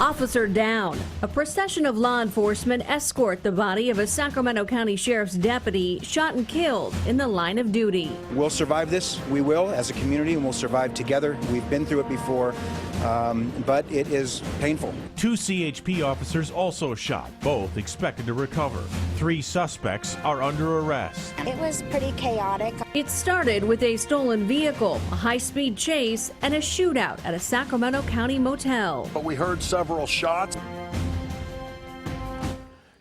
Officer down. A procession of law enforcement escort the body of a Sacramento County Sheriff's deputy shot and killed in the line of duty. We'll survive this. We will as a community, and we'll survive together. We've been through it before, but it is painful. 2 CHP officers also shot, both expected to recover. 3 suspects are under arrest. It was pretty chaotic. It started with a stolen vehicle, a high-speed chase, and a shootout at a Sacramento County motel. But we heard several shots.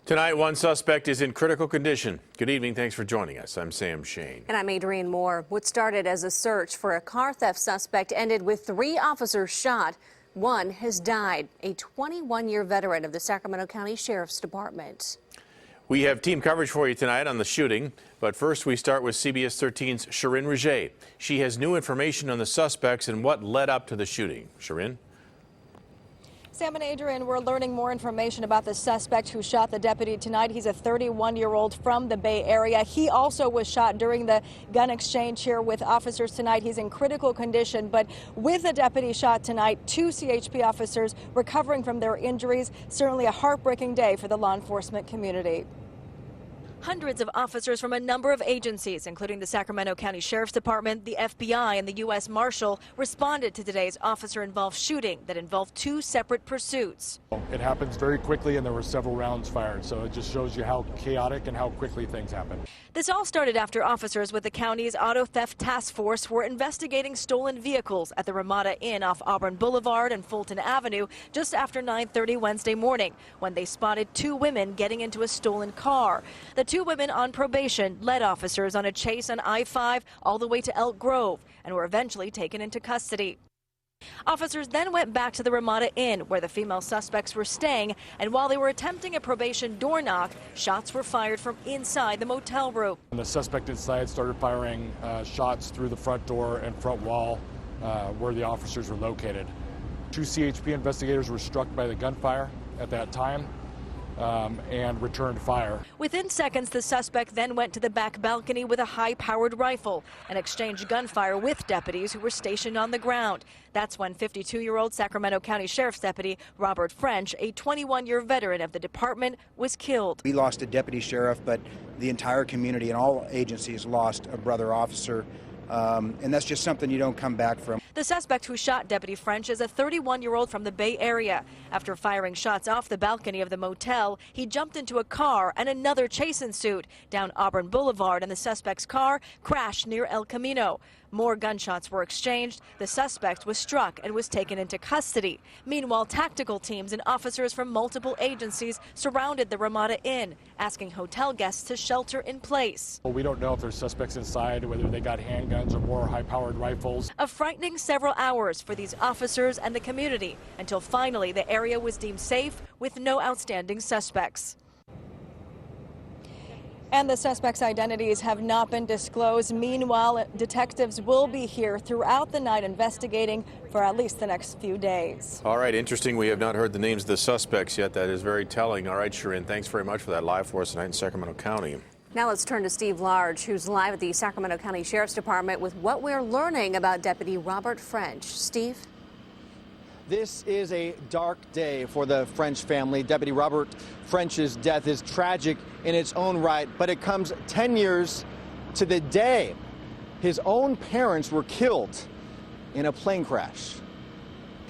Tonight, one suspect is in critical condition. Good evening. Thanks for joining us. I'm Sam Shane. And I'm Adrienne Moore. What started as a search for a car theft suspect ended with 3 officers shot. One has died, a 21-year veteran of the Sacramento County Sheriff's Department. We have team coverage for you tonight on the shooting, but first we start with CBS 13's Shirin Rajet. She has new information on the suspects and what led up to the shooting. Shirin? Sam and Adrian, we're learning more information about the suspect who shot the deputy tonight. He's a 31-year-old from the Bay Area. He also was shot during the gun exchange here with officers tonight. He's in critical condition, but with the deputy shot tonight, 2 CHP officers recovering from their injuries. Certainly a heartbreaking day for the law enforcement community. Hundreds of officers from a number of agencies, including the Sacramento County Sheriff's Department, the FBI, and the U.S. Marshal, responded to today's officer-involved shooting that involved 2 separate pursuits. It happens very quickly, and there were several rounds fired, so it just shows you how chaotic and how quickly things happen. This all started after officers with the county's auto theft task force were investigating stolen vehicles at the Ramada Inn off Auburn Boulevard and Fulton Avenue just after 9:30 Wednesday morning, when they spotted 2 women getting into a stolen car. The 2 women on probation led officers on a chase on I-5 all the way to Elk Grove and were eventually taken into custody. Officers then went back to the Ramada Inn where the female suspects were staying, and while they were attempting a probation door knock, shots were fired from inside the motel room. And the suspect inside started firing shots through the front door and front wall where the officers were located. 2 CHP investigators were struck by the gunfire at that time and returned fire. Within seconds, the suspect then went to the back balcony with a high-powered rifle and exchanged gunfire with deputies who were stationed on the ground. That's when 52-year-old Sacramento County Sheriff's Deputy Robert French, a 21-year veteran of the department, was killed. We lost a deputy sheriff, but the entire community and all agencies lost a brother officer. And that's just something you don't come back from. The suspect who shot Deputy French is a 31-year-old from the Bay Area. After firing shots off the balcony of the motel, he jumped into a car and another chase ensued down Auburn Boulevard, and the suspect's car crashed near El Camino. More gunshots were exchanged. The suspect was struck and was taken into custody. Meanwhile, tactical teams and officers from multiple agencies surrounded the Ramada Inn, asking hotel guests to shelter in place. We don't know if there's suspects inside, whether they got handguns or more high-powered rifles. A frightening several hours for these officers and the community until finally the area was deemed safe with no outstanding suspects. And the suspects' identities have not been disclosed. Meanwhile, detectives will be here throughout the night investigating for at least the next few days. All right, interesting. We have not heard the names of the suspects yet. That is very telling. All right, Shirin, thanks very much for that live for us tonight in Sacramento County. Now let's turn to Steve Large, who's live at the Sacramento County Sheriff's Department with what we're learning about Deputy Robert French. Steve? This is a dark day for the French family. Deputy Robert French's death is tragic in its own right, but it comes 10 years to the day his own parents were killed in a plane crash.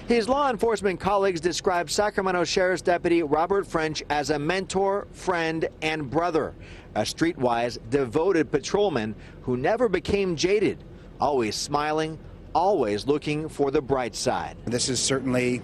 His law enforcement colleagues describe Sacramento Sheriff's Deputy Robert French as a mentor, friend, and brother, a streetwise, devoted patrolman who never became jaded, always smiling, always looking for the bright side. This is certainly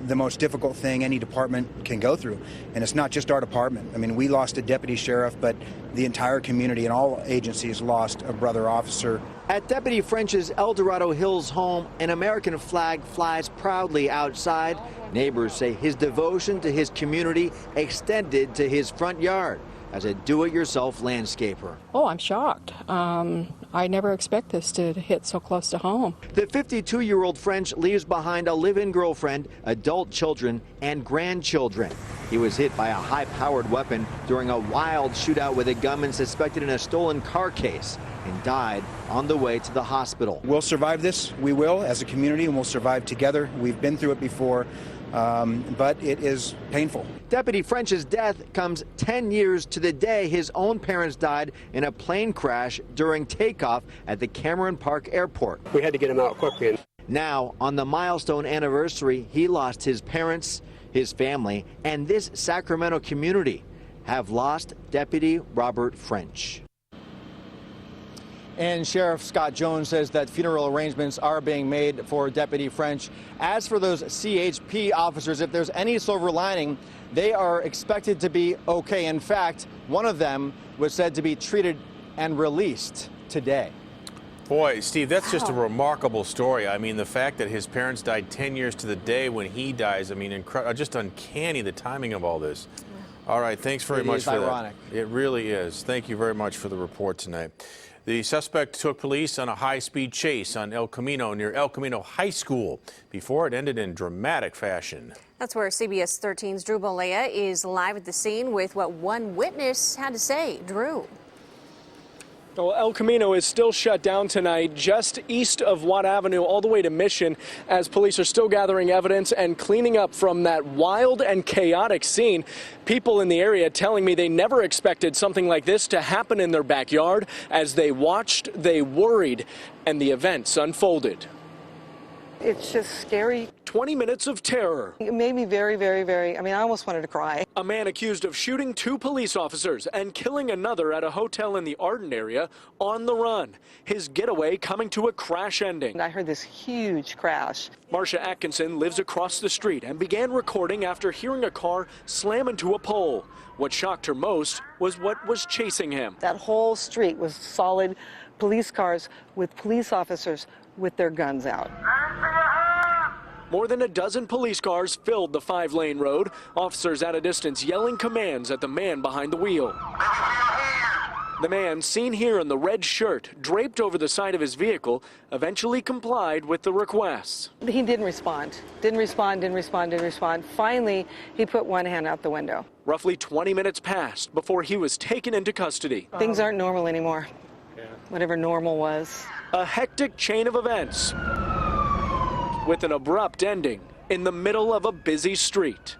the most difficult thing any department can go through. And it's not just our department. I mean, we lost a deputy sheriff, but the entire community and all agencies lost a brother officer. At Deputy French's El Dorado Hills home, an American flag flies proudly outside. Neighbors say his devotion to his community extended to his front yard as a do-it-yourself landscaper. Oh, I'm shocked. I never expect this to hit so close to home. The 52-year-old French leaves behind a live-in girlfriend, adult children, and grandchildren. He was hit by a high-powered weapon during a wild shootout with a gunman suspected in a stolen car case and died on the way to the hospital. We'll survive this. We will as a community, and we'll survive together. We've been through it before, but it is painful. Deputy French's death comes 10 years to the day his own parents died in a plane crash during takeoff at the Cameron Park Airport. We had to get him out quickly. Now, on the milestone anniversary, he lost his parents, his family, and this Sacramento community have lost Deputy Robert French. And Sheriff Scott Jones says that funeral arrangements are being made for Deputy French. As for those CHP officers, if there's any silver lining, they are expected to be okay. In fact, one of them was said to be treated and released today. Boy, Steve, that's just a remarkable story. I mean, the fact that his parents died 10 years to the day when he dies, I mean, just uncanny, the timing of all this. All right, thanks very much for ironic. that. It really is. Thank you very much for the report tonight. The suspect took police on a high-speed chase on El Camino near El Camino High School before it ended in dramatic fashion. That's where CBS 13's Drew Bolea is live at the scene with what one witness had to say. Drew. Well, El Camino is still shut down tonight just east of Watt Avenue all the way to Mission as police are still gathering evidence and cleaning up from that wild and chaotic scene. People in the area telling me they never expected something like this to happen in their backyard. As they watched, they worried, and the events unfolded. It's just scary. 20 minutes of terror. It made me very, I mean, I almost wanted to cry. A man accused of shooting 2 police officers and killing another at a hotel in the Arden area on the run. His getaway coming to a crash ending. And I heard this huge crash. Marcia Atkinson lives across the street and began recording after hearing a car slam into a pole. What shocked her most was what was chasing him. That whole street was solid police cars with police officers with their guns out. More than a dozen police cars filled the 5-lane road, officers at a distance yelling commands at the man behind the wheel. The man, seen here in the red shirt, draped over the side of his vehicle, eventually complied with the requests. He didn't respond. Didn't respond. Finally, he put one hand out the window. Roughly 20 minutes passed before he was taken into custody. Things aren't normal anymore. Whatever normal was. A hectic chain of events with an abrupt ending in the middle of a busy street.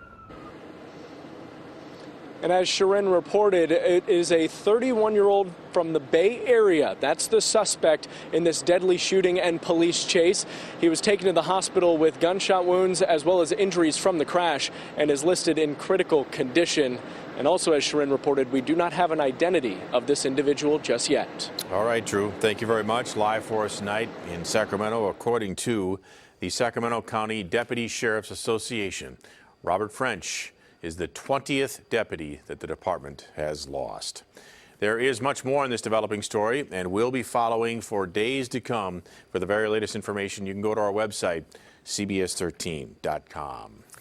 And as Sharon reported, it is a 31-year-old from the Bay Area. That's the suspect in this deadly shooting and police chase. He was taken to the hospital with gunshot wounds as well as injuries from the crash and is listed in critical condition. And also, as Sharon reported, we do not have an identity of this individual just yet. All right, Drew, thank you very much. Live for us tonight in Sacramento, according to the Sacramento County Deputy Sheriff's Association, Robert French is the 20th deputy that the department has lost. There is much more in this developing story, and we'll be following for days to come. For the very latest information, you can go to our website, cbs13.com.